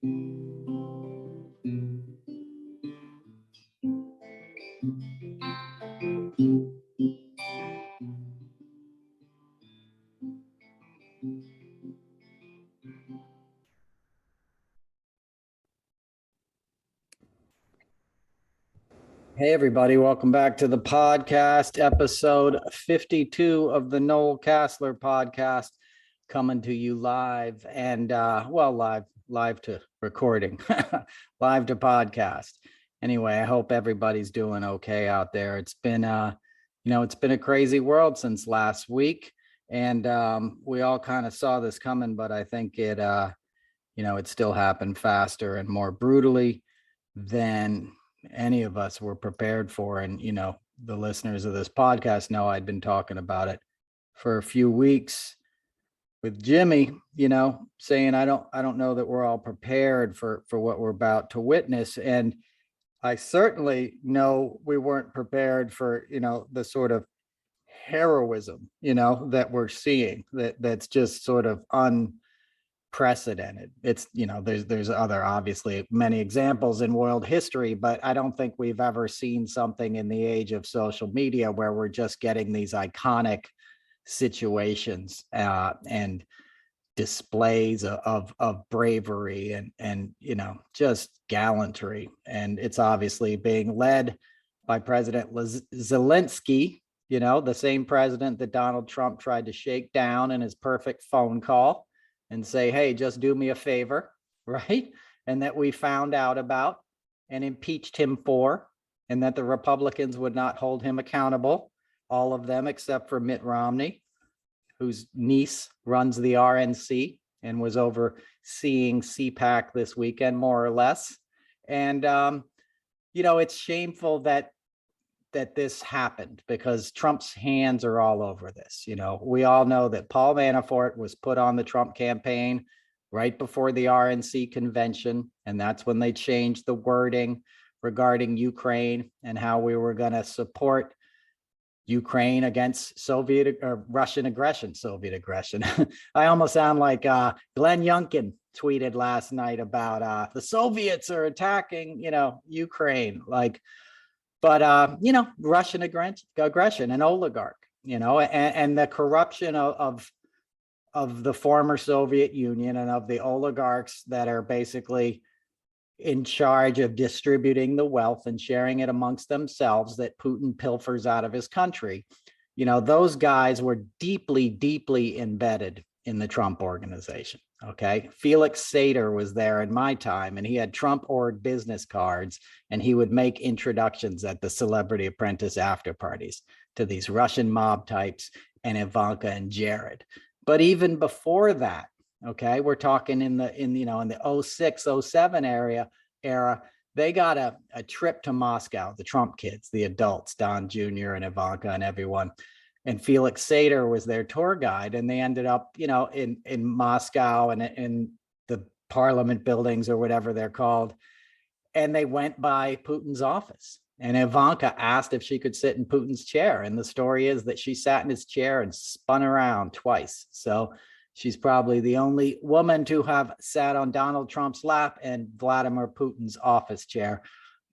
Hey, everybody, welcome back to the podcast, episode 52 of the Noel Casler podcast, coming to you live and, live to recording, live to podcast. Anyway, I hope everybody's doing okay out there. It's been, it's been a crazy world since last week, and we all kind of saw this coming, but I think it still happened faster and more brutally than any of us were prepared for. And, the listeners of this podcast know I'd been talking about it for a few weeks with Jimmy, saying I don't know that we're all prepared for what we're about to witness. And I certainly know we weren't prepared for, the sort of heroism, that we're seeing, that's just sort of unprecedented. It's, there's other, obviously, many examples in world history, but I don't think we've ever seen something in the age of social media where we're just getting these iconic situations and displays of bravery and just gallantry. And it's obviously being led by President Zelensky, the same president that Donald Trump tried to shake down in his perfect phone call and say, hey, just do me a favor, right? And that we found out about and impeached him for, and that the Republicans would not hold him accountable, all of them except for Mitt Romney, whose niece runs the RNC and was overseeing CPAC this weekend, more or less. And, it's shameful that this happened because Trump's hands are all over this. We all know that Paul Manafort was put on the Trump campaign right before the RNC convention. And that's when they changed the wording regarding Ukraine and how we were going to support Ukraine against Russian aggression. I almost sound like Glenn Youngkin tweeted last night about the Soviets are attacking, Ukraine. But Russian aggression and oligarch, and the corruption of the former Soviet Union and of the oligarchs that are basically in charge of distributing the wealth and sharing it amongst themselves that Putin pilfers out of his country. Those guys were deeply, deeply embedded in the Trump organization. Okay. Felix Sater was there in my time, and he had Trump-org business cards, and he would make introductions at the Celebrity Apprentice after parties to these Russian mob types and Ivanka and Jared. But even before that, okay, we're talking in the 06, 07 era, they got a trip to Moscow, the Trump kids, the adults, Don Jr. and Ivanka and everyone. And Felix Sater was their tour guide, and they ended up, in Moscow and in the parliament buildings or whatever they're called. And they went by Putin's office, and Ivanka asked if she could sit in Putin's chair. And the story is that she sat in his chair and spun around twice. So she's probably the only woman to have sat on Donald Trump's lap and Vladimir Putin's office chair.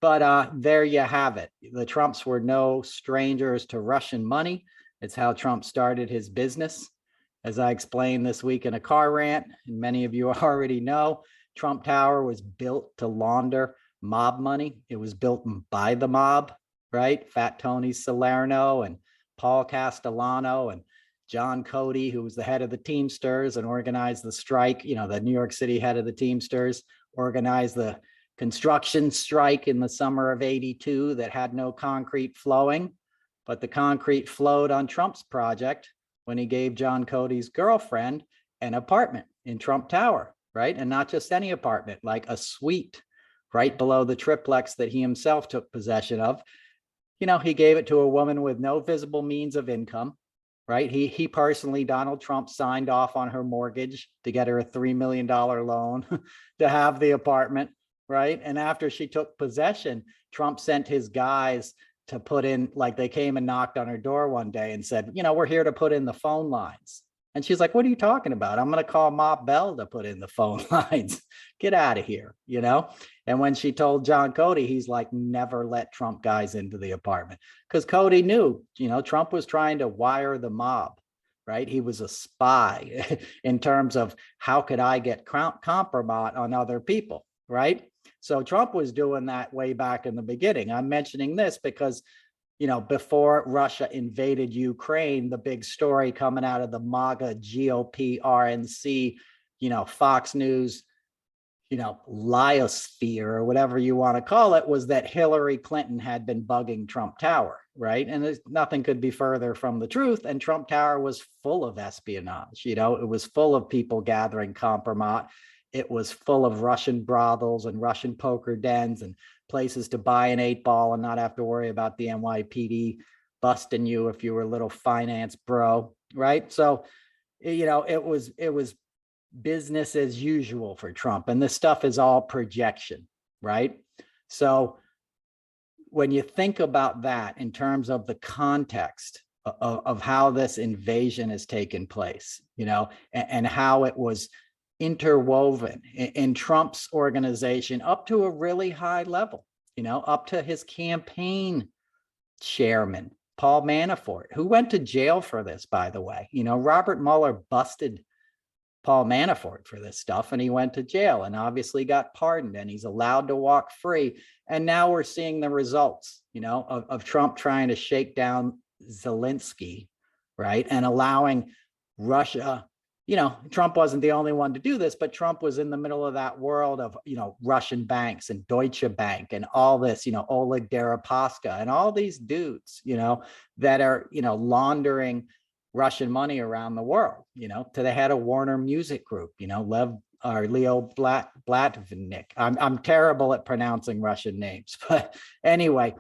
But there you have it. The Trumps were no strangers to Russian money. It's how Trump started his business. As I explained this week in a car rant, and many of you already know, Trump Tower was built to launder mob money. It was built by the mob, right? Fat Tony Salerno and Paul Castellano and John Cody, who was the head of the Teamsters and organized the strike, the New York City head of the Teamsters, organized the construction strike in the summer of '82 that had no concrete flowing. But the concrete flowed on Trump's project when he gave John Cody's girlfriend an apartment in Trump Tower, right? And not just any apartment, like a suite right below the triplex that he himself took possession of. He gave it to a woman with no visible means of income, right? He personally, Donald Trump, signed off on her mortgage to get her a $3 million loan to have the apartment, right? And after she took possession, Trump sent his guys to put in, like, they came and knocked on her door one day and said, we're here to put in the phone lines. And she's like, what are you talking about? I'm going to call Ma Bell to put in the phone lines. Get out of here, you know? And when she told John Cody, he's like, never let Trump guys into the apartment. Because Cody knew, you know, Trump was trying to wire the mob, right? He was a spy in terms of how could I get compromise on other people, right? So Trump was doing that way back in the beginning. I'm mentioning this because, you know, before Russia invaded Ukraine, the big story coming out of the MAGA GOP RNC, you know, Fox News, you know, liosphere or whatever you want to call it, was that Hillary Clinton had been bugging Trump Tower, right? And nothing could be further from the truth. And Trump Tower was full of espionage, you know, it was full of people gathering compromise. It was full of Russian brothels and Russian poker dens and places to buy an 8-ball and not have to worry about the NYPD busting you if you were a little finance bro, right? So, you know, it was business as usual for Trump. And this stuff is all projection, right? So when you think about that in terms of the context of how this invasion has taken place, you know, and how it was interwoven in Trump's organization up to a really high level, you know, up to his campaign chairman, Paul Manafort, who went to jail for this, by the way. You know, Robert Mueller busted Paul Manafort for this stuff, and he went to jail and obviously got pardoned, and he's allowed to walk free. And now we're seeing the results, you know, of Trump trying to shake down Zelensky, right? And allowing Russia, you know, Trump wasn't the only one to do this, but Trump was in the middle of that world of, you know, Russian banks and Deutsche Bank and all this, you know, Oleg Deripaska and all these dudes, you know, that are, you know, laundering Russian money around the world, you know, to the head of Warner Music Group, you know, Leo Blatvnik. I'm terrible at pronouncing Russian names, but anyway,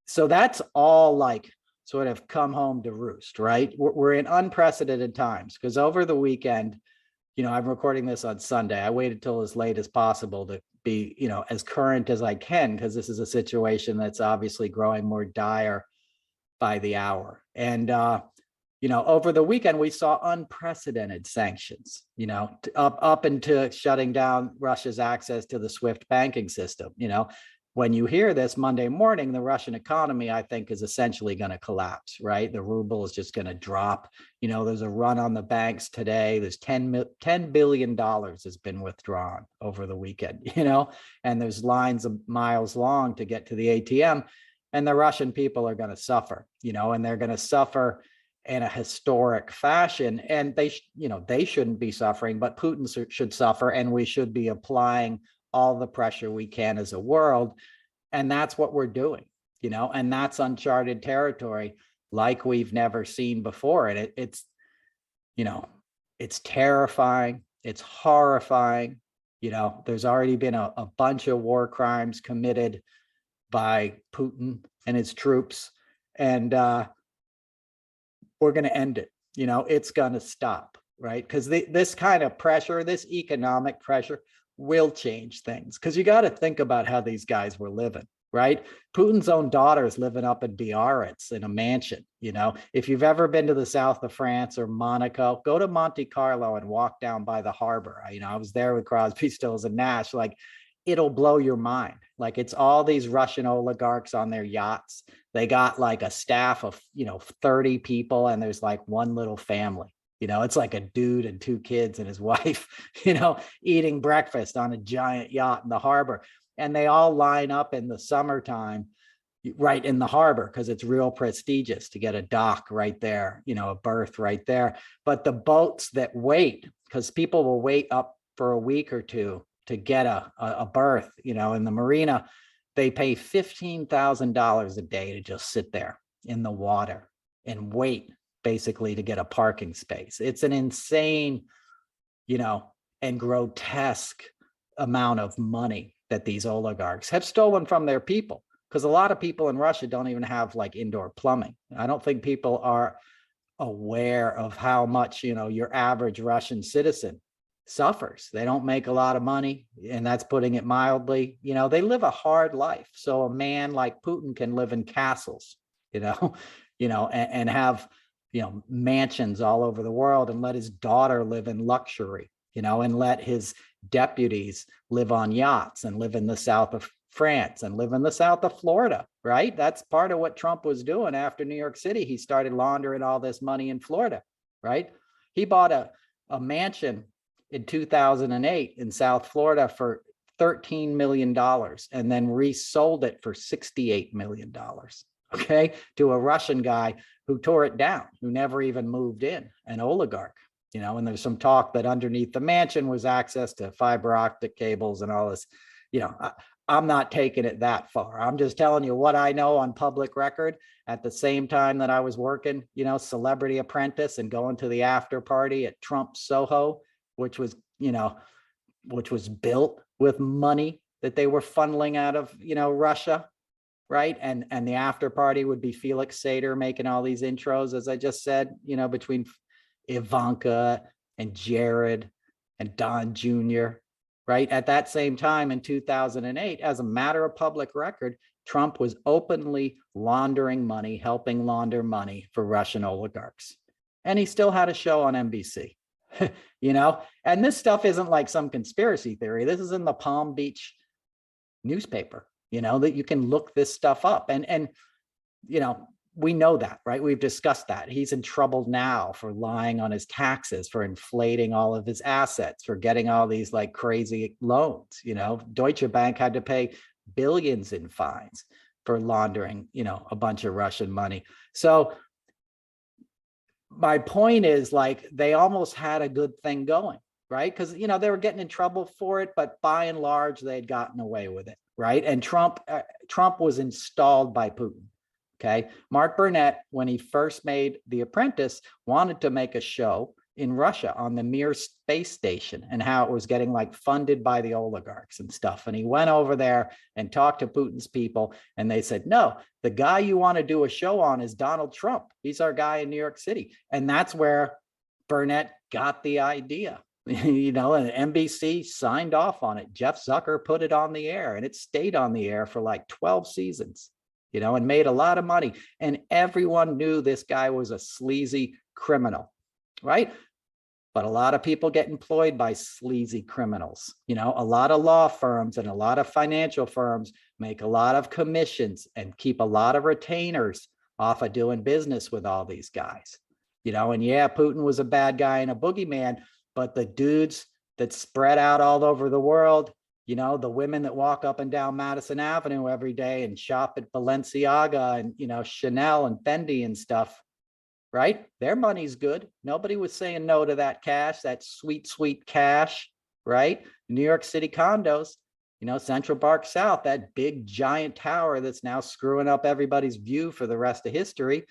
so that's all like sort of come home to roost, right? We're in unprecedented times because over the weekend, you know, I'm recording this on Sunday. I waited till as late as possible to be, you know, as current as I can, because this is a situation that's obviously growing more dire by the hour. And, you know, over the weekend, we saw unprecedented sanctions, you know, up into shutting down Russia's access to the SWIFT banking system. You know, when you hear this Monday morning, the Russian economy, I think, is essentially going to collapse, right? The ruble is just going to drop. You know, there's a run on the banks today. There's $10 billion has been withdrawn over the weekend, you know, and there's lines of miles long to get to the ATM. And the Russian people are going to suffer, you know, and they're going to suffer in a historic fashion. And they, you know, they shouldn't be suffering, but Putin should suffer. And we should be applying all the pressure we can as a world. And that's what we're doing, you know, and that's uncharted territory like we've never seen before. And it's, you know, it's terrifying. It's horrifying. You know, there's already been a bunch of war crimes committed by Putin and his troops. And, we're going to end it. You know, it's going to stop, right? Because this kind of pressure, this economic pressure will change things. Because you got to think about how these guys were living, right? Putin's own daughter is living up in Biarritz in a mansion. You know, if you've ever been to the south of France or Monaco, go to Monte Carlo and walk down by the harbor. You know, I was there with Crosby, Stills, and Nash. Like, it'll blow your mind. Like, it's all these Russian oligarchs on their yachts. They got like a staff of, you know, 30 people, and there's like one little family. You know, it's like a dude and 2 kids and his wife, you know, eating breakfast on a giant yacht in the harbor. And they all line up in the summertime right in the harbor because it's real prestigious to get a dock right there, you know, a berth right there. But the boats that wait, because people will wait up for a week or two to get a berth, you know, in the marina, they pay $15,000 a day to just sit there in the water and wait, basically, to get a parking space. It's an insane, you know, and grotesque amount of money that these oligarchs have stolen from their people. Because a lot of people in Russia don't even have like indoor plumbing. I don't think people are aware of how much, you know, your average Russian citizen suffers. They don't make a lot of money, and that's putting it mildly. You know, they live a hard life. So a man like Putin can live in castles, you know, and have mansions all over the world and let his daughter live in luxury, and let his deputies live on yachts and live in the south of France and live in the south of Florida, right? That's part of what Trump was doing after New York City. He started laundering all this money in Florida, right? He bought a mansion in 2008 in South Florida for $13 million and then resold it for $68 million, okay, to a Russian guy who tore it down, who never even moved in, an oligarch, and there's some talk that underneath the mansion was access to fiber optic cables and all this. I'm not taking it that far. I'm just telling you what I know on public record. At the same time that I was working, Celebrity Apprentice and going to the after party at Trump Soho, which was built with money that they were funneling out of, Russia, right? And the after party would be Felix Sater making all these intros, as I just said, between Ivanka and Jared and Don Jr., right? At that same time in 2008, as a matter of public record, Trump was openly laundering money, helping launder money for Russian oligarchs. And he still had a show on NBC, and this stuff isn't like some conspiracy theory. This is in the Palm Beach newspaper, that you can look this stuff up. And we know that, right? We've discussed that. He's in trouble now for lying on his taxes, for inflating all of his assets, for getting all these like crazy loans. Deutsche Bank had to pay billions in fines for laundering, a bunch of Russian money. So my point is, like, they almost had a good thing going, right? Because, they were getting in trouble for it, but by and large, they had gotten away with it, right? And Trump was installed by Putin. Okay. Mark Burnett, when he first made The Apprentice, wanted to make a show in Russia on the Mir space station and how it was getting like funded by the oligarchs and stuff. And he went over there and talked to Putin's people, and they said, no, the guy you want to do a show on is Donald Trump. He's our guy in New York City. And that's where Burnett got the idea, and NBC signed off on it. Jeff Zucker put it on the air, and it stayed on the air for like 12 seasons. And made a lot of money. And everyone knew this guy was a sleazy criminal, right? But a lot of people get employed by sleazy criminals. A lot of law firms and a lot of financial firms make a lot of commissions and keep a lot of retainers off of doing business with all these guys. And yeah, Putin was a bad guy and a boogeyman, but the dudes that spread out all over the world, the women that walk up and down Madison Avenue every day and shop at Balenciaga and, Chanel and Fendi and stuff, right? Their money's good. Nobody was saying no to that cash, that sweet, sweet cash, right? New York City condos, Central Park South, that big giant tower that's now screwing up everybody's view for the rest of history.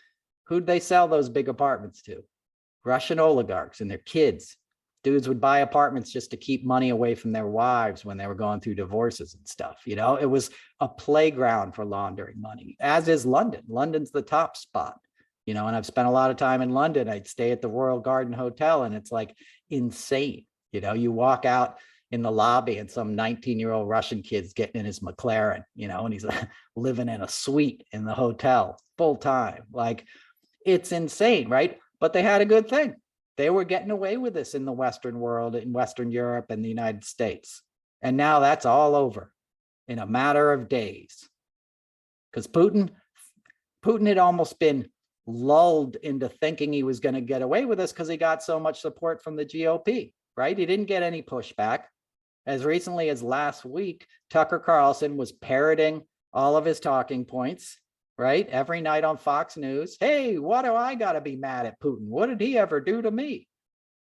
Who'd they sell those big apartments to? Russian oligarchs and their kids. Dudes would buy apartments just to keep money away from their wives when they were going through divorces and stuff. It was a playground for laundering money, as is London. London's the top spot, and I've spent a lot of time in London. I'd stay at the Royal Garden Hotel, and it's like insane. You walk out in the lobby and some 19-year-old Russian kid's getting in his McLaren, and he's living in a suite in the hotel full time. Like, it's insane, right? But they had a good thing. They were getting away with this in the Western world, in Western Europe and the United States. And now that's all over in a matter of days. Because Putin had almost been lulled into thinking he was going to get away with this because he got so much support from the GOP, right? He didn't get any pushback. As recently as last week, Tucker Carlson was parroting all of his talking points, right? Every night on Fox News. Hey, what do I got to be mad at Putin? What did he ever do to me?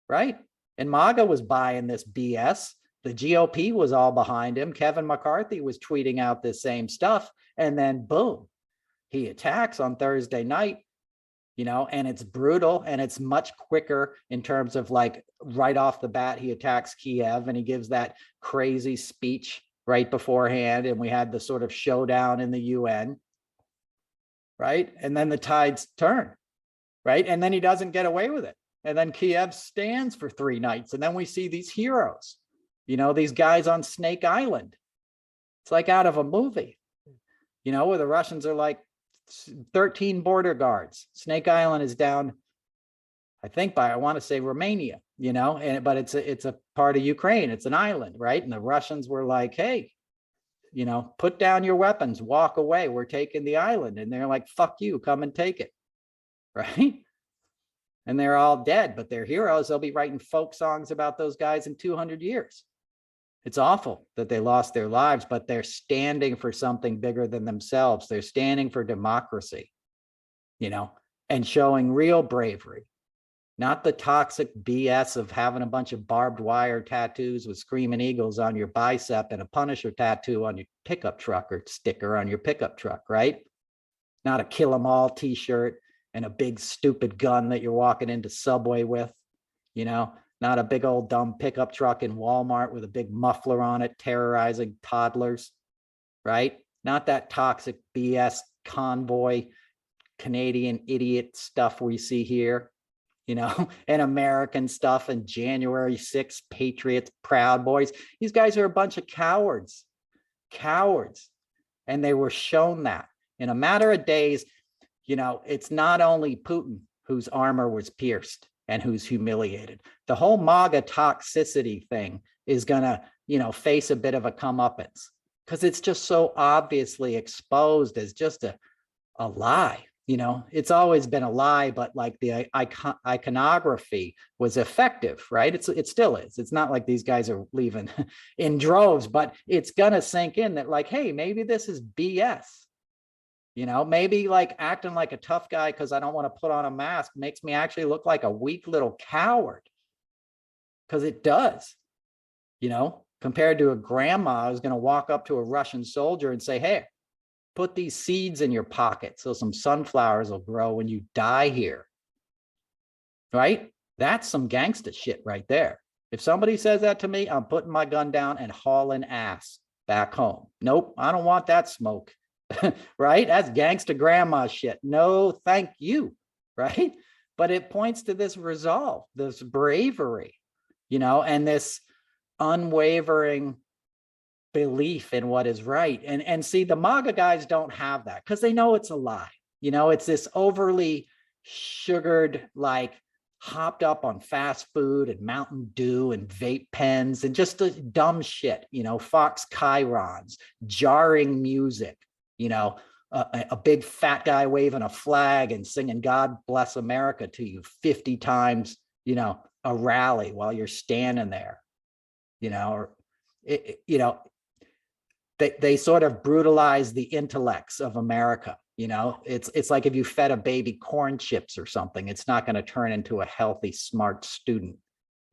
Right? And MAGA was buying this BS. The GOP was all behind him. Kevin McCarthy was tweeting out this same stuff. And then boom, he attacks on Thursday night, and it's brutal and it's much quicker in terms of like right off the bat, he attacks Kiev and he gives that crazy speech right beforehand. And we had the sort of showdown in the UN. Right. And then the tides turn. Right. And then he doesn't get away with it. And then Kiev stands for 3 nights. And then we see these heroes, these guys on Snake Island. It's like out of a movie, where the Russians are like 13 border guards. Snake Island is down I think by, I want to say Romania, but it's a part of Ukraine. It's an island, right? And the Russians were like, hey, put down your weapons, walk away. We're taking the island. And they're like, fuck you, come and take it. Right. And they're all dead, but they're heroes. They'll be writing folk songs about those guys in 200 years. It's awful that they lost their lives, but they're standing for something bigger than themselves. They're standing for democracy, and showing real bravery, not the toxic BS of having a bunch of barbed wire tattoos with screaming eagles on your bicep and a Punisher tattoo on your pickup truck or sticker on your pickup truck, right? Not a kill 'em all t-shirt and a big stupid gun that you're walking into Subway with, not a big old dumb pickup truck in Walmart with a big muffler on it, terrorizing toddlers, right? Not that toxic BS convoy, Canadian idiot stuff we see here, and American stuff and January 6th, Patriots, Proud Boys. These guys are a bunch of cowards. And they were shown that in a matter of days. It's not only Putin whose armor was pierced and who's humiliated. The whole MAGA toxicity thing is gonna, face a bit of a comeuppance because it's just so obviously exposed as just a lie. It's always been a lie, but like the iconography was effective, right? It still is. It's not like these guys are leaving in droves, but it's gonna sink in that like, hey, maybe this is BS. Maybe like acting like a tough guy because I don't want to put on a mask makes me actually look like a weak little coward. Because it does, compared to a grandma who's going to walk up to a Russian soldier and say, hey, put these seeds in your pocket so some sunflowers will grow when you die here. Right? That's some gangsta shit right there. If somebody says that to me, I'm putting my gun down and hauling ass back home. Nope, I don't want that smoke. Right? That's gangsta grandma shit. No, thank you. Right? But it points to this resolve, this bravery, and this unwavering belief in what is right. And see, the MAGA guys don't have that because they know it's a lie. It's this overly sugared, like hopped up on fast food and Mountain Dew and vape pens and just the dumb shit, Fox Chirons, jarring music, a big fat guy waving a flag and singing God Bless America to you 50 times, a rally while you're standing there, they sort of brutalize the intellects of America. It's like if you fed a baby corn chips or something, it's not going to turn into a healthy, smart student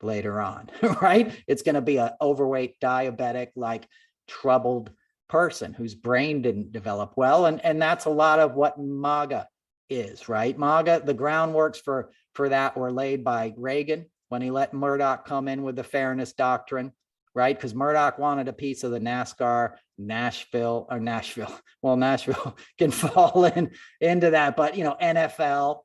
later on, right? It's going to be an overweight, diabetic, like troubled person whose brain didn't develop well. And that's a lot of what MAGA is, right? MAGA, the groundworks for that were laid by Reagan when he let Murdoch come in with the fairness doctrine, right? Because Murdoch wanted a piece of the Nashville can fall into that, but NFL,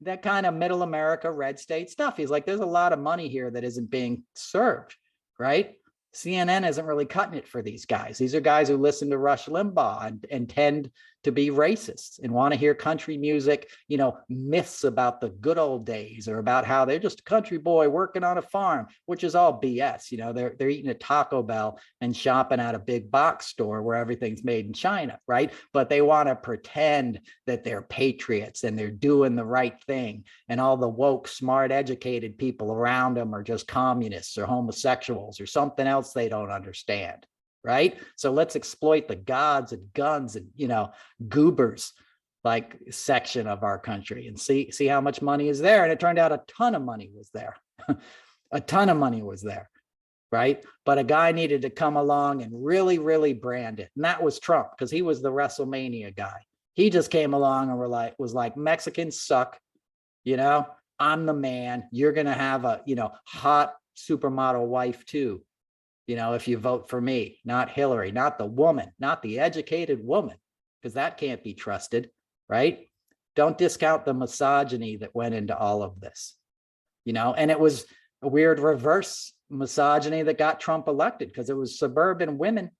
that kind of middle America, red state stuff. He's like, there's a lot of money here that isn't being served, right? CNN isn't really cutting it for these guys. These are guys who listen to Rush Limbaugh and tend to be racists and want to hear country music, myths about the good old days or about how they're just a country boy working on a farm, which is all BS. They're eating at Taco Bell and shopping at a big box store where everything's made in China, right? But they want to pretend that they're patriots and they're doing the right thing. And all the woke, smart, educated people around them are just communists or homosexuals or something else they don't understand. Right? So let's exploit the gods and guns and, goobers like section of our country and see how much money is there. And it turned out a ton of money was there. A ton of money was there. Right? But a guy needed to come along and really, really brand it. And that was Trump because he was the WrestleMania guy. He just came along and was like, Mexicans suck. I'm the man. You're going to have a, hot supermodel wife too. If you vote for me, not Hillary, not the woman, not the educated woman, because that can't be trusted, right? Don't discount the misogyny that went into all of this, and it was a weird reverse misogyny that got Trump elected because it was suburban women,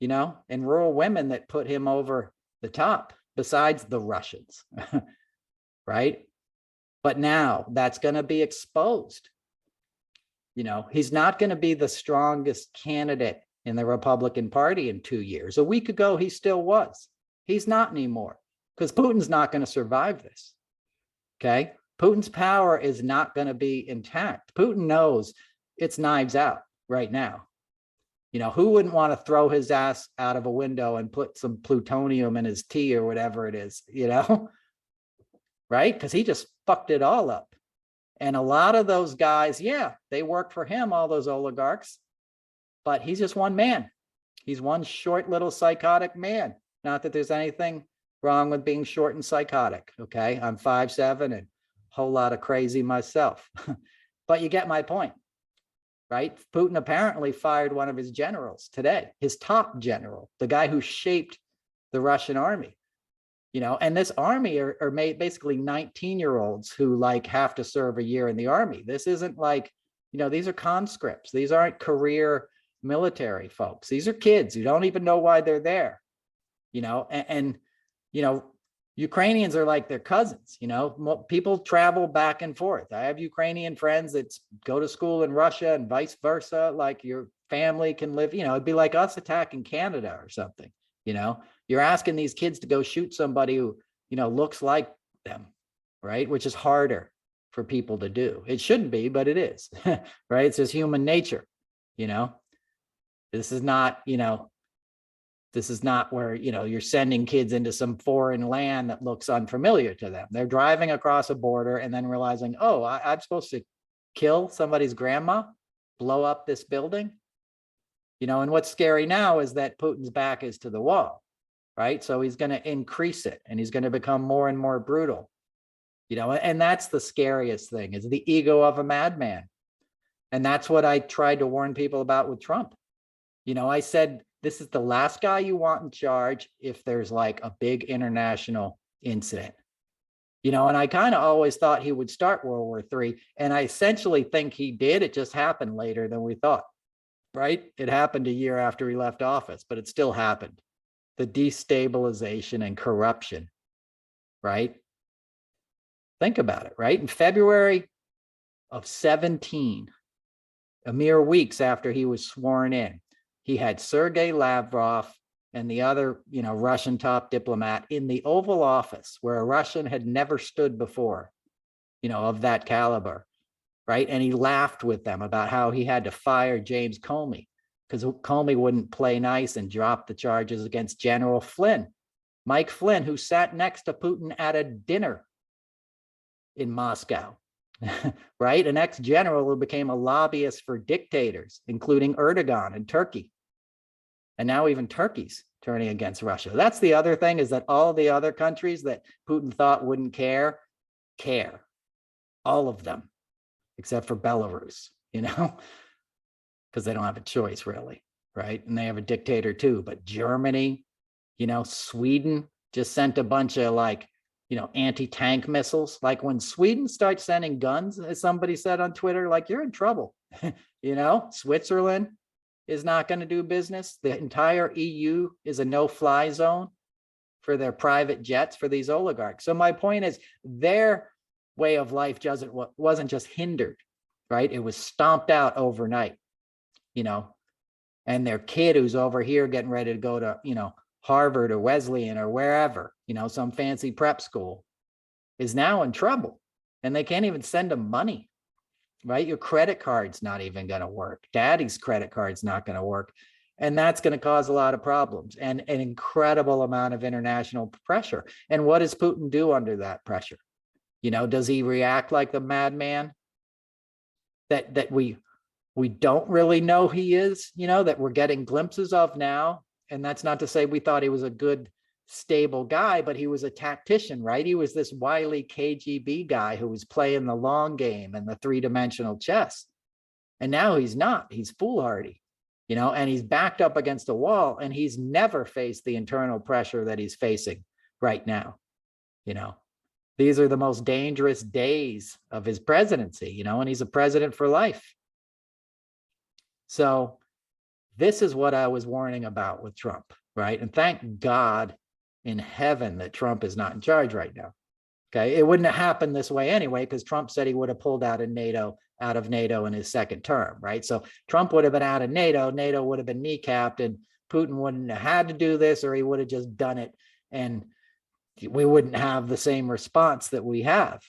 and rural women that put him over the top, besides the Russians, right? But now that's going to be exposed. He's not going to be the strongest candidate in the Republican Party in 2 years. A week ago, he still was. He's not anymore because Putin's not going to survive this. Okay. Putin's power is not going to be intact. Putin knows it's knives out right now. Who wouldn't want to throw his ass out of a window and put some plutonium in his tea or whatever it is, right? Because he just fucked it all up. And a lot of those guys, yeah, they work for him, all those oligarchs, but he's just one man. He's one short little psychotic man. Not that there's anything wrong with being short and psychotic, okay? I'm 5'7" and a whole lot of crazy myself. But you get my point, right? Putin apparently fired one of his generals today, his top general, the guy who shaped the Russian army. And this army are made basically 19-year-olds who have to serve a year in the army. This isn't these are conscripts. These aren't career military folks. These are kids who don't even know why they're there, and Ukrainians are like their cousins, people travel back and forth. I have Ukrainian friends that go to school in Russia and vice versa. Like your family can live, it'd be like us attacking Canada or something, You're asking these kids to go shoot somebody who, looks like them, right? Which is harder for people to do. It shouldn't be, but it is, right? It's just human nature, This is not, this is not where, you're sending kids into some foreign land that looks unfamiliar to them. They're driving across a border and then realizing, oh, I'm supposed to kill somebody's grandma, blow up this building. And what's scary now is that Putin's back is to the wall, right? So he's going to increase it and he's going to become more and more brutal, and that's the scariest thing is the ego of a madman. And that's what I tried to warn people about with Trump. I said, this is the last guy you want in charge if there's a big international incident, and I kind of always thought he would start World War III. And I essentially think he did. It just happened later than we thought, right? It happened a year after he left office, but it still happened. The destabilization and corruption, right? Think about it, right? In February of 17, a mere weeks after he was sworn in, he had Sergei Lavrov and the other, Russian top diplomat in the Oval Office where a Russian had never stood before, of that caliber, right? And he laughed with them about how he had to fire James Comey because Comey wouldn't play nice and drop the charges against General Flynn, Mike Flynn, who sat next to Putin at a dinner in Moscow, right? An ex-general who became a lobbyist for dictators, including Erdogan in Turkey. And now even Turkey's turning against Russia. That's the other thing, is that all the other countries that Putin thought wouldn't care. All of them, except for Belarus, because they don't have a choice really, right? And they have a dictator too. But Germany, Sweden just sent a bunch of anti-tank missiles. Like when Sweden starts sending guns, as somebody said on Twitter, you're in trouble. Switzerland is not going to do business. The entire EU is a no-fly zone for their private jets for these oligarchs. So my point is, their way of life wasn't just hindered, right? It was stomped out overnight, and their kid who's over here getting ready to go to, Harvard or Wesleyan or wherever, some fancy prep school, is now in trouble, and they can't even send them money, right? Your credit card's not even going to work. Daddy's credit card's not going to work. And that's going to cause a lot of problems and an incredible amount of international pressure. And what does Putin do under that pressure? Does he react like the madman that we don't really know he is, that we're getting glimpses of now? And that's not to say we thought he was a good, stable guy, but he was a tactician, right? He was this wily KGB guy who was playing the long game and the three-dimensional chess. And now he's not. He's foolhardy, and he's backed up against a wall, and he's never faced the internal pressure that he's facing right now. These are the most dangerous days of his presidency, and he's a president for life. So this is what I was warning about with Trump, right? And thank God in heaven that Trump is not in charge right now. Okay, it wouldn't have happened this way anyway, because Trump said he would have pulled out of NATO in his second term, right? So Trump would have been out of NATO, NATO would have been kneecapped, and Putin wouldn't have had to do this, or he would have just done it, and we wouldn't have the same response that we have,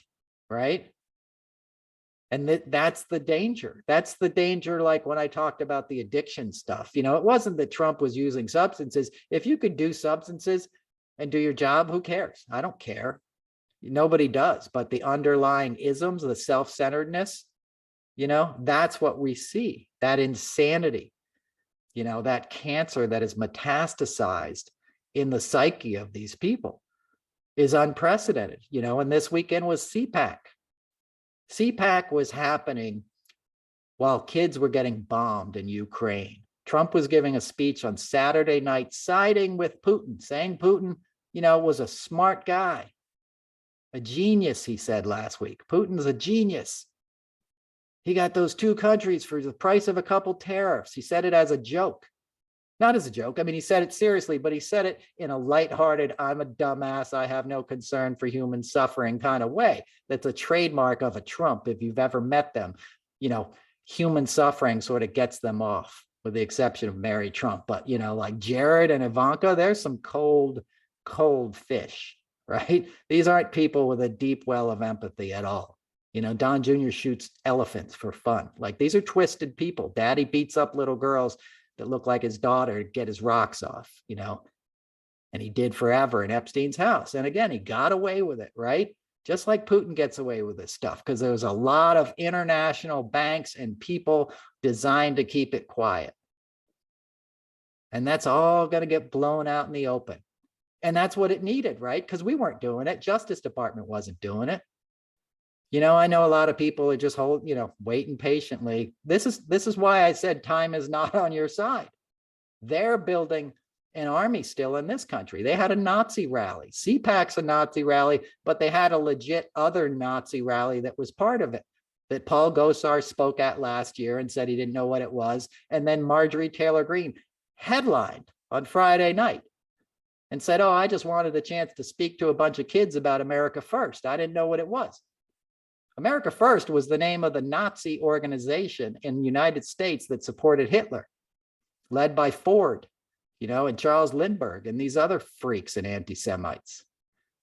right? And that's the danger. That's the danger. Like when I talked about the addiction stuff, it wasn't that Trump was using substances. If you could do substances and do your job, who cares? I don't care. Nobody does. But the underlying isms, the self-centeredness, that's what we see. That insanity, that cancer that is metastasized in the psyche of these people is unprecedented. And this weekend was CPAC. CPAC was happening while kids were getting bombed in Ukraine. Trump was giving a speech on Saturday night siding with Putin, saying Putin, was a smart guy, a genius, he said last week. Putin's a genius. He got those two countries for the price of a couple tariffs. He said it as a joke. Not as a joke. I mean, he said it seriously, but he said it in a lighthearted, I'm a dumbass, I have no concern for human suffering kind of way. That's a trademark of a Trump. If you've ever met them, human suffering sort of gets them off, with the exception of Mary Trump. But, like Jared and Ivanka, there's some cold fish, right? These aren't people with a deep well of empathy at all. Don Jr. shoots elephants for fun. Like, these are twisted people. Daddy beats up little girls that look like his daughter to get his rocks off, and he did forever in Epstein's house. And again, he got away with it, right? Just like Putin gets away with this stuff, because there was a lot of international banks and people designed to keep it quiet. And that's all going to get blown out in the open. And that's what it needed, right? Because we weren't doing it. Justice Department wasn't doing it. I know a lot of people are just waiting patiently. This is why I said time is not on your side. They're building an army still in this country. They had a Nazi rally. CPAC's a Nazi rally, but they had a legit other Nazi rally that was part of it, that Paul Gosar spoke at last year and said he didn't know what it was. And then Marjorie Taylor Greene headlined on Friday night and said, oh, I just wanted a chance to speak to a bunch of kids about America First. I didn't know what it was. America First was the name of the Nazi organization in the United States that supported Hitler, led by Ford, and Charles Lindbergh and these other freaks and anti-Semites,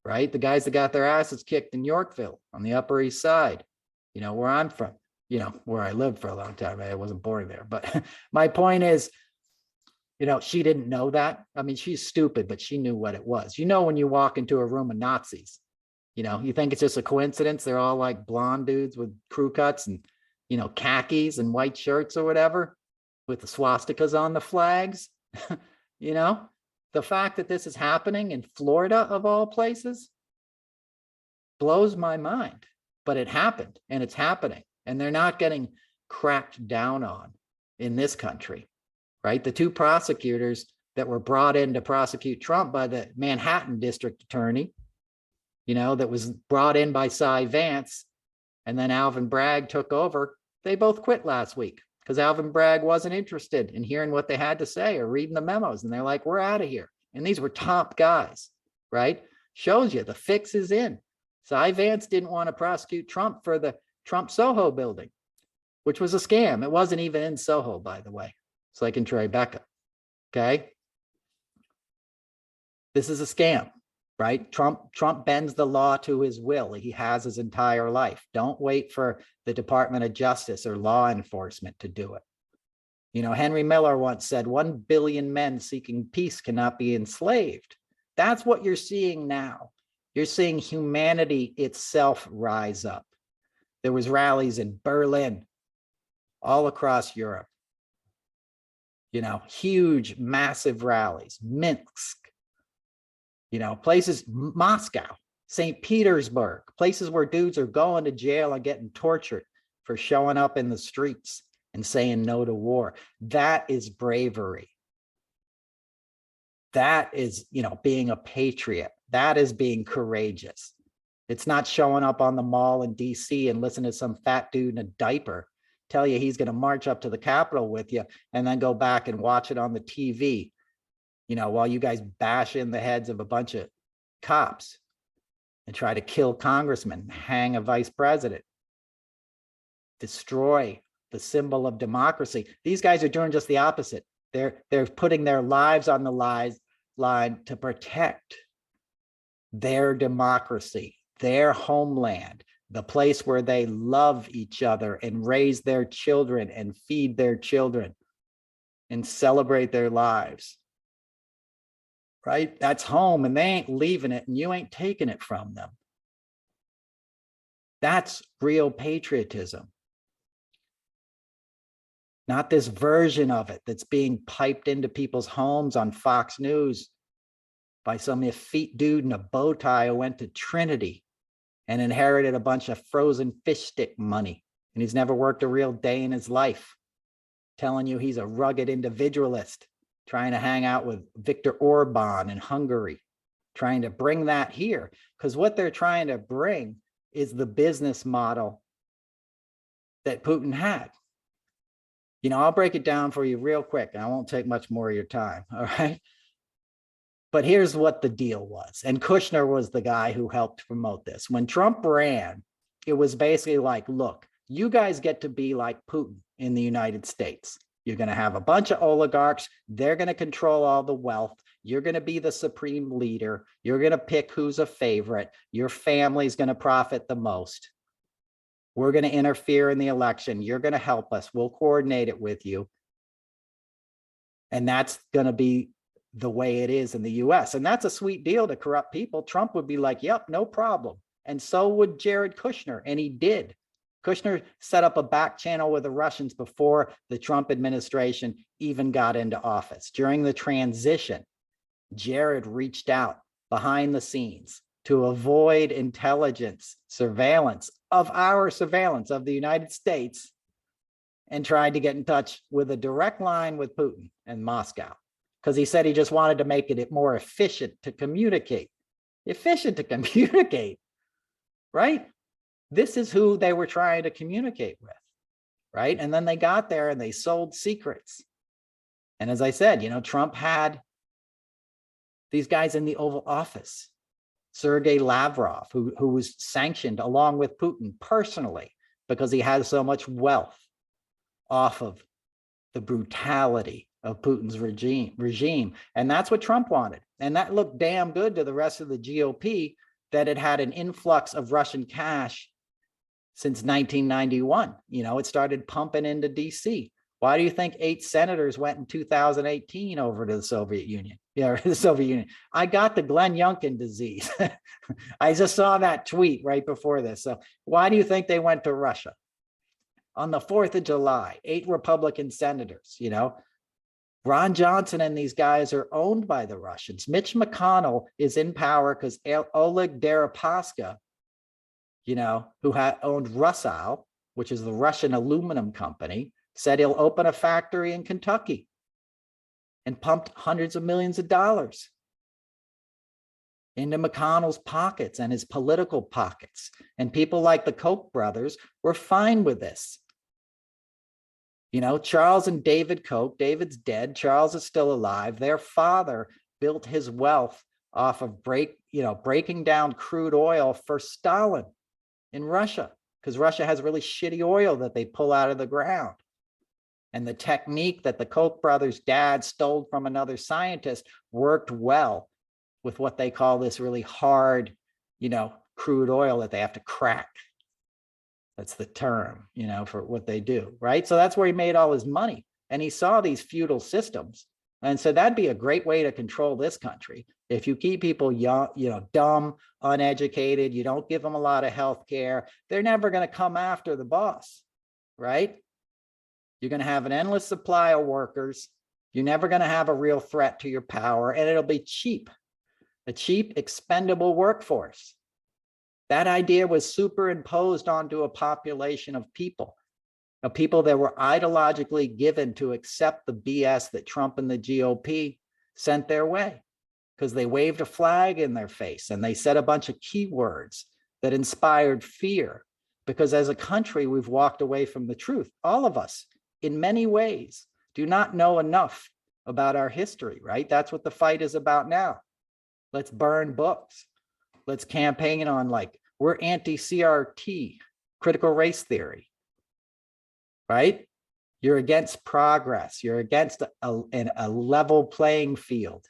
right? The guys that got their asses kicked in Yorkville on the Upper East Side, where I'm from, where I lived for a long time. I wasn't born there. But my point is, she didn't know that. I mean, she's stupid, but she knew what it was. When you walk into a room of Nazis, you think it's just a coincidence. They're all like blonde dudes with crew cuts and, khakis and white shirts or whatever with the swastikas on the flags. The fact that this is happening in Florida of all places blows my mind, but it happened and it's happening, and they're not getting cracked down on in this country, right? The two prosecutors that were brought in to prosecute Trump by the Manhattan district attorney, that was brought in by Cy Vance, and then Alvin Bragg took over. They both quit last week because Alvin Bragg wasn't interested in hearing what they had to say or reading the memos. And they're like, we're out of here. And these were top guys, right? Shows you the fix is in. Cy Vance didn't want to prosecute Trump for the Trump Soho building, which was a scam. It wasn't even in Soho, by the way. It's like in Tribeca. Okay. This is a scam. Right? Trump bends the law to his will. He has his entire life. Don't wait for the Department of Justice or law enforcement to do it. Henry Miller once said, 1 billion men seeking peace cannot be enslaved. That's what you're seeing now. You're seeing humanity itself rise up. There was rallies in Berlin, all across Europe. Huge, massive rallies. Minsk. Places, Moscow, St. Petersburg, places where dudes are going to jail and getting tortured for showing up in the streets and saying no to war. That is bravery. That is, being a patriot. That is being courageous. It's not showing up on the mall in DC and listening to some fat dude in a diaper tell you he's going to march up to the Capitol with you and then go back and watch it on the TV. While you guys bash in the heads of a bunch of cops. and try to kill congressmen, hang a vice president, destroy the symbol of democracy. These guys are doing just the opposite. They're putting their lives on the line to protect their democracy, their homeland, the place where they love each other and raise their children and feed their children and celebrate their lives. Right? That's home, and they ain't leaving it, and you ain't taking it from them. That's real patriotism. Not this version of it that's being piped into people's homes on Fox News by some effete dude in a bow tie who went to Trinity and inherited a bunch of frozen fish stick money. And he's never worked a real day in his life, telling you he's a rugged individualist, trying to hang out with Viktor Orban in Hungary, trying to bring that here. Because what they're trying to bring is the business model that Putin had. You know, I'll break it down for you real quick, and I won't take much more of your time, all right? But here's what the deal was. And Kushner was the guy who helped promote this. When Trump ran, it was basically like, look, you guys get to be like Putin in the United States. You're going to have a bunch of oligarchs. They're going to control all the wealth. You're going to be the supreme leader. You're going to pick who's a favorite. Your family's going to profit the most. We're going to interfere in the election. You're going to help us. We'll coordinate it with you. And that's going to be the way it is in the US. And that's a sweet deal to corrupt people. Trump would be like, yep, no problem. And so would Jared Kushner. And he did. Kushner set up a back channel with the Russians before the Trump administration even got into office. During the transition, Jared reached out behind the scenes to avoid intelligence surveillance of our surveillance of the United States and tried to get in touch with a direct line with Putin and Moscow, because he said he just wanted to make it more efficient to communicate. Efficient to communicate, right? This is who they were trying to communicate with, right? And then they got there and they sold secrets. And as I said, you know, Trump had these guys in the Oval Office. Sergei Lavrov, who was sanctioned along with Putin personally because he has so much wealth off of the brutality of Putin's regime. And that's what Trump wanted. And that looked damn good to the rest of the GOP, that it had an influx of Russian cash since 1991. You know, it started pumping into DC. Why do you think 8 senators went in 2018 over to the Soviet Union? Yeah, the Soviet Union. I got the Glenn Youngkin disease. I just saw that tweet right before this. So why do you think they went to Russia? On the 4th of July, 8 Republican senators, you know, Ron Johnson and these guys are owned by the Russians. Mitch McConnell is in power because Oleg Deripaska, you know, who had owned Rusal, which is the Russian aluminum company, said he'll open a factory in Kentucky and pumped hundreds of millions of dollars into McConnell's pockets and his political pockets. And people like the Koch brothers were fine with this. You know, Charles and David Koch, David's dead, Charles is still alive. Their father built his wealth off of breaking down crude oil for Stalin in Russia, because Russia has really shitty oil that they pull out of the ground. And the technique that the Koch brothers' dad stole from another scientist worked well with what they call this really hard, you know, crude oil that they have to crack. That's the term, you know, for what they do, right? So that's where he made all his money. And he saw these feudal systems. And so that'd be a great way to control this country. If you keep people young, you know, dumb, uneducated, you don't give them a lot of health care, they're never going to come after the boss, right? You're going to have an endless supply of workers. You're never going to have a real threat to your power, and it'll be cheap, a cheap, expendable workforce. That idea was superimposed onto a population of people that were ideologically given to accept the BS that Trump and the GOP sent their way, because they waved a flag in their face and they said a bunch of keywords that inspired fear. Because as a country, we've walked away from the truth. All of us, in many ways, do not know enough about our history, right? That's what the fight is about now. Let's burn books. Let's campaign on like, we're anti-CRT, critical race theory, right? You're against progress. You're against a level playing field.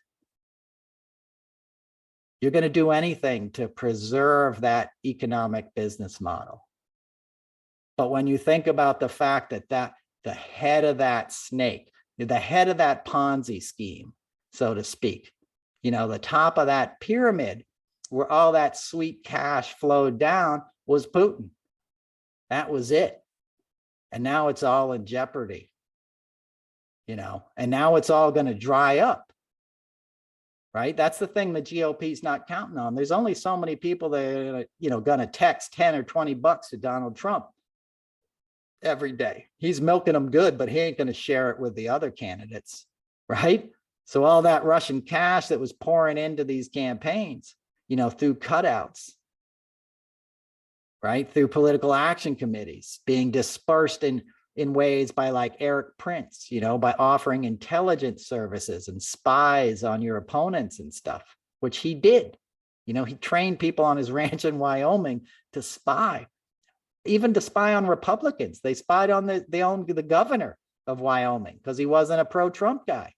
You're going to do anything to preserve that economic business model. But when you think about the fact that the head of that snake, the head of that Ponzi scheme, so to speak, you know, the top of that pyramid where all that sweet cash flowed down was Putin. That was it. And now it's all in jeopardy, you know, and now it's all going to dry up, right? That's the thing the GOP is not counting on. There's only so many people that are, you know, going to text 10 or 20 bucks to Donald Trump every day. He's milking them good, but he ain't going to share it with the other candidates, right? So all that Russian cash that was pouring into these campaigns, you know, through cutouts, right? Through political action committees being dispersed in ways by like Eric Prince, you know, by offering intelligence services and spies on your opponents and stuff, which he did. You know, he trained people on his ranch in Wyoming to spy, even to spy on Republicans. They spied on the governor of Wyoming because he wasn't a pro-Trump guy,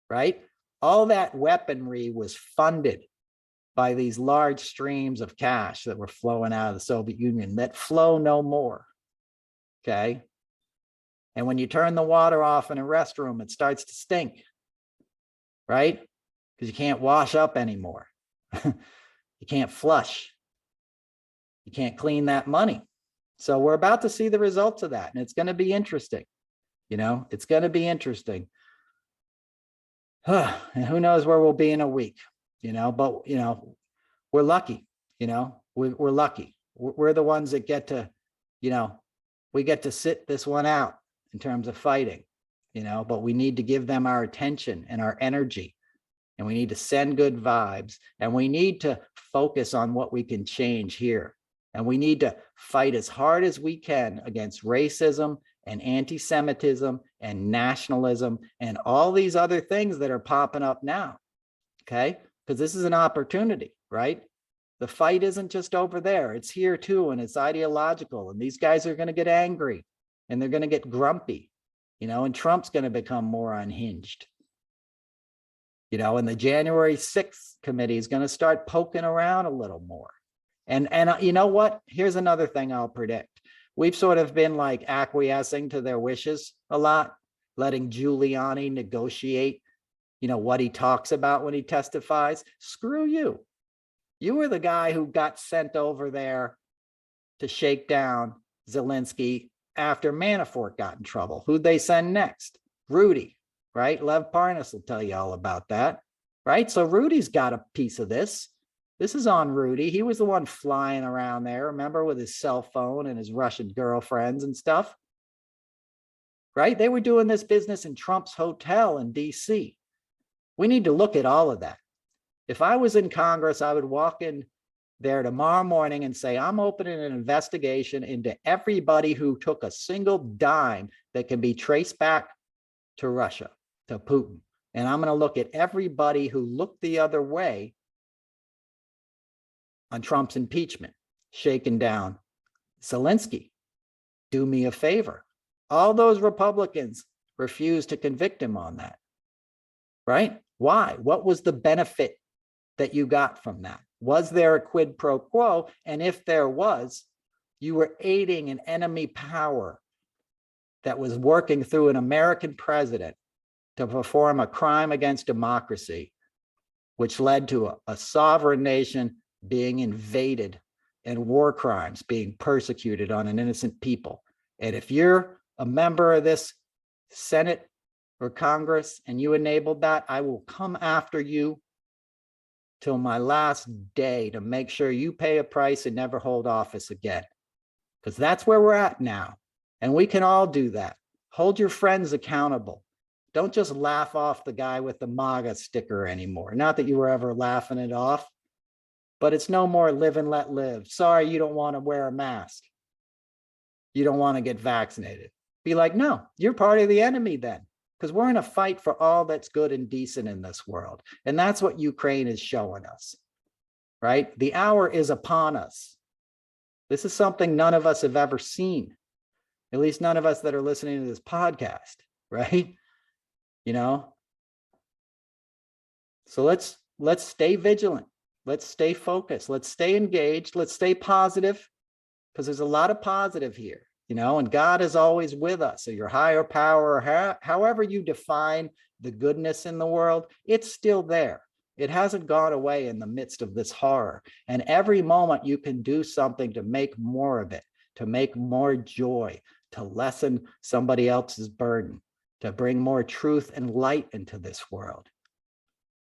right? All that weaponry was funded by these large streams of cash that were flowing out of the Soviet Union that flow no more, okay? And when you turn the water off in a restroom, it starts to stink, right? Because you can't wash up anymore. You can't flush. You can't clean that money. So we're about to see the results of that, and it's going to be interesting. You know, it's going to be interesting. And who knows where we'll be in a week, you know, but, you know, we're lucky, you know, we're lucky. We're the ones that get to, you know, we get to sit this one out in terms of fighting, you know, but we need to give them our attention and our energy, and we need to send good vibes, and we need to focus on what we can change here. And we need to fight as hard as we can against racism and anti-Semitism and nationalism and all these other things that are popping up now, okay? Because this is an opportunity, right? The fight isn't just over there. It's here too, and it's ideological. And these guys are going to get angry, and they're going to get grumpy, you know, and Trump's going to become more unhinged. You know, and the January 6th committee is going to start poking around a little more. And you know what? Here's another thing I'll predict. We've sort of been like acquiescing to their wishes a lot, letting Giuliani negotiate, you know, what he talks about when he testifies. Screw you. You were the guy who got sent over there to shake down Zelensky after Manafort got in trouble. Who'd they send next? Rudy, right? Lev Parnas will tell you all about that, right? So Rudy's got a piece of this. This is on Rudy. He was the one flying around there, remember, with his cell phone and his Russian girlfriends and stuff, right? They were doing this business in Trump's hotel in DC. We need to look at all of that. If I was in Congress, I would walk in there tomorrow morning and say, I'm opening an investigation into everybody who took a single dime that can be traced back to Russia, to Putin. And I'm going to look at everybody who looked the other way on Trump's impeachment, shaking down Zelensky. Do me a favor. All those Republicans refused to convict him on that, right? Why? What was the benefit that you got from that? Was there a quid pro quo? And if there was, you were aiding an enemy power that was working through an American president to perform a crime against democracy, which led to a sovereign nation being invaded and war crimes being persecuted on an innocent people. And if you're a member of this Senate or Congress and you enabled that, I will come after you till my last day to make sure you pay a price and never hold office again. Because that's where we're at now. And we can all do that. Hold your friends accountable. Don't just laugh off the guy with the MAGA sticker anymore. Not that you were ever laughing it off, but it's no more live and let live. Sorry, you don't want to wear a mask. You don't want to get vaccinated. Be like, no, you're part of the enemy then, because we're in a fight for all that's good and decent in this world. And that's what Ukraine is showing us. right? The hour is upon us. This is something none of us have ever seen, at least none of us that are listening to this podcast, right? You know, so let's stay vigilant. Let's stay focused. Let's stay engaged. Let's stay positive, because there's a lot of positive here, you know, and God is always with us. So your higher power, however you define the goodness in the world, it's still there. It hasn't gone away in the midst of this horror. And every moment you can do something to make more of it, to make more joy, to lessen somebody else's burden, to bring more truth and light into this world.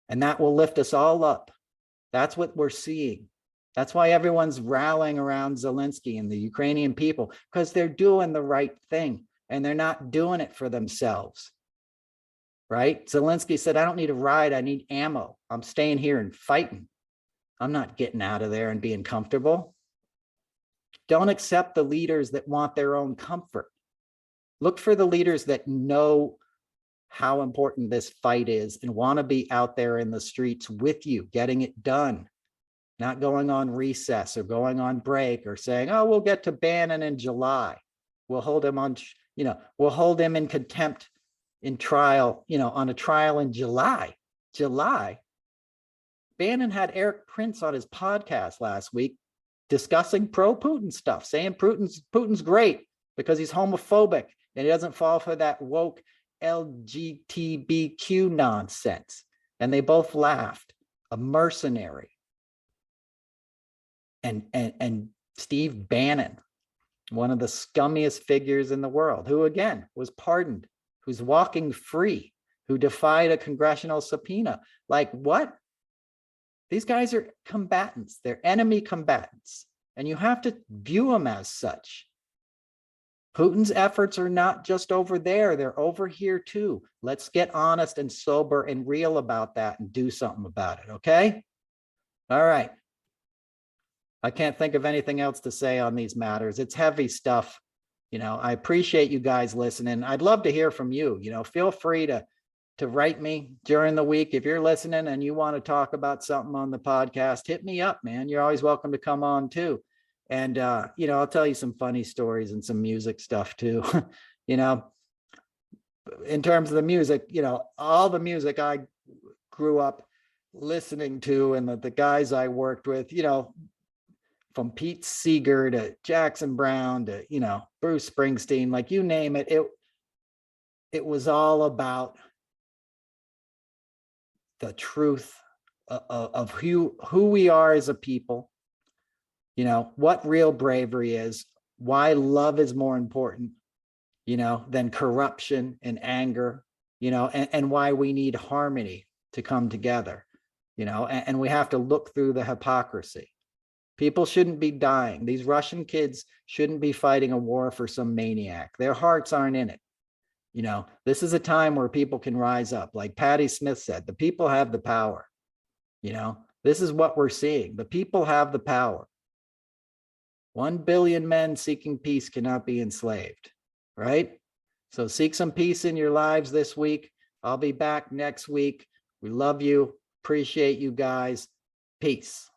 And that will lift us all up. That's what we're seeing. That's why everyone's rallying around Zelensky and the Ukrainian people, because they're doing the right thing and they're not doing it for themselves. Right? Zelensky said, I don't need a ride. I need ammo. I'm staying here and fighting. I'm not getting out of there and being comfortable. Don't accept the leaders that want their own comfort. Look for the leaders that know how important this fight is and want to be out there in the streets with you, getting it done, not going on recess or going on break or saying, oh, we'll get to Bannon in July. We'll hold him on, you know, we'll hold him in contempt in trial, you know, on a trial in July. Bannon had Eric Prince on his podcast last week discussing pro-Putin stuff, saying Putin's great because he's homophobic and he doesn't fall for that woke LGBTQ nonsense. And they both laughed. A mercenary. And Steve Bannon, one of the scummiest figures in the world, who again was pardoned, who's walking free, who defied a congressional subpoena. Like what? These guys are combatants. They're enemy combatants. And you have to view them as such. Putin's efforts are not just over there. They're over here too. Let's get honest and sober and real about that and do something about it, okay? All right. I can't think of anything else to say on these matters. It's heavy stuff. You know, I appreciate you guys listening. I'd love to hear from you. You know, feel free to write me during the week. If you're listening and you want to talk about something on the podcast, hit me up, man. You're always welcome to come on too. And, you know, I'll tell you some funny stories and some music stuff too. You know, in terms of the music, you know, all the music I grew up listening to and the guys I worked with, you know, from Pete Seeger to Jackson Browne to, you know, Bruce Springsteen, like you name it, it was all about the truth of who we are as a people, you know, what real bravery is, why love is more important, you know, than corruption and anger, you know, and why we need harmony to come together, you know, and we have to look through the hypocrisy. People shouldn't be dying. These Russian kids shouldn't be fighting a war for some maniac. Their hearts aren't in it. You know, this is a time where people can rise up. Like Patti Smith said, the people have the power. You know, this is what we're seeing. The people have the power. 1 billion men seeking peace cannot be enslaved, right? So seek some peace in your lives this week. I'll be back next week. We love you. Appreciate you guys. Peace.